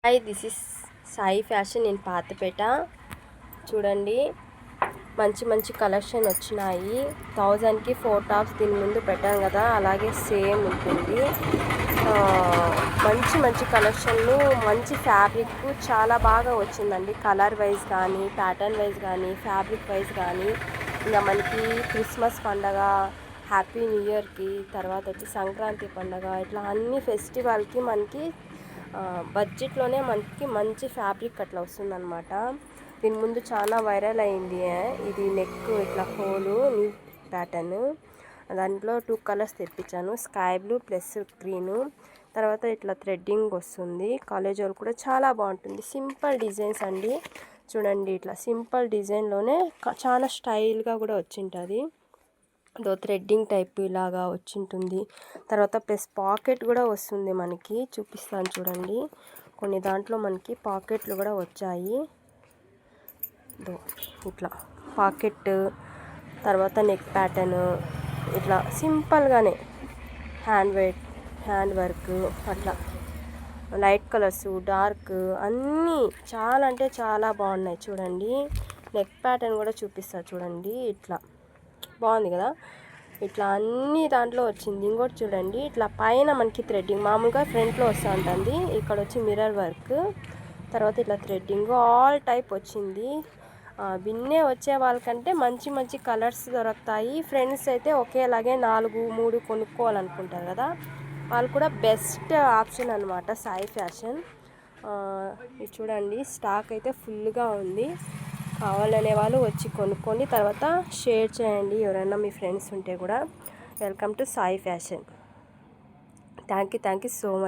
Hi, this is Sai fashion in Pathapeta. చూడండి, మంచి మంచి కలెక్షన్ వచ్చినాయి. 1000కి 4 టాప్స్ దీని ముందు పెట్టాను కదా, అలాగే సేమ్ ఉంటుంది. మంచి మంచి కలెక్షన్లు, మంచి ఫ్యాబ్రిక్ చాలా బాగా వచ్చిందండి. కలర్ వైజ్ కానీ, ప్యాటర్న్ వైజ్ కానీ, ఫ్యాబ్రిక్ వైజ్ కానీ. ఇంకా మనకి క్రిస్మస్ పండగ, హ్యాపీ న్యూ ఇయర్కి, తర్వాత వచ్చి సంక్రాంతి పండగ, ఇట్లా అన్ని ఫెస్టివల్కి మనకి బడ్జెట్లోనే మనకి మంచి ఫ్యాబ్రిక్ అట్లా వస్తుందన్నమాట. దీని ముందు చాలా వైరల్ అయింది ఇది నెక్ ఇట్లా హోలు న్యూ ప్యాటర్న్. దాంట్లో 2 కలర్స్ తెప్పించాను, స్కై బ్లూ ప్లస్ గ్రీను. తర్వాత ఇట్లా థ్రెడ్డింగ్ వస్తుంది. కాలేజ్ వాళ్ళు కూడా చాలా బాగుంటుంది. సింపుల్ డిజైన్స్ అండి. చూడండి, ఇట్లా సింపుల్ డిజైన్లోనే చాలా స్టైల్గా కూడా వచ్చింటుంది. దో థ్రెడ్డింగ్ టైప్ ఇలాగా వచ్చింటుంది. తర్వాత ప్లస్ పాకెట్ కూడా వస్తుంది మనకి. చూపిస్తాను చూడండి, కొన్ని దాంట్లో మనకి పాకెట్లు కూడా వచ్చాయి. దో ఇట్లా పాకెట్, తర్వాత నెక్ ప్యాటర్న్, ఇట్లా సింపుల్గానే హ్యాండ్ వర్క్, అట్లా లైట్ కలర్స్, డార్క్ అన్నీ చాలా అంటే చాలా బాగున్నాయి. చూడండి, నెక్ ప్యాటర్న్ కూడా చూపిస్తా చూడండి. ఇట్లా బాగుంది కదా, ఇట్లా అన్ని దాంట్లో వచ్చింది. ఇంకోటి చూడండి, ఇట్లా పైన మనకి థ్రెడ్డింగ్ మామూలుగా ఫ్రంట్లో వస్తూ ఉంటుంది, ఇక్కడ వచ్చి మిర్రర్ వర్క్, తర్వాత ఇట్లా థ్రెడ్డింగ్ ఆల్ టైప్ వచ్చింది. బిన్నే వచ్చే వాళ్ళకంటే మంచి మంచి కలర్స్ దొరుకుతాయి. ఫ్రెండ్స్ అయితే ఒకేలాగే 4-3 కొనుక్కోవాలనుకుంటారు కదా, వాళ్ళు కూడా బెస్ట్ ఆప్షన్ అనమాట సాయి ఫ్యాషన్. ఇది చూడండి, స్టాక్ అయితే ఫుల్గా ఉంది. కావాలనే వాళ్ళు వచ్చి కొనుక్కొని తర్వాత షేర్ చేయండి ఎవరైనా మీ ఫ్రెండ్స్ ఉంటే కూడా. Welcome to Sai fashion. Thank you so much.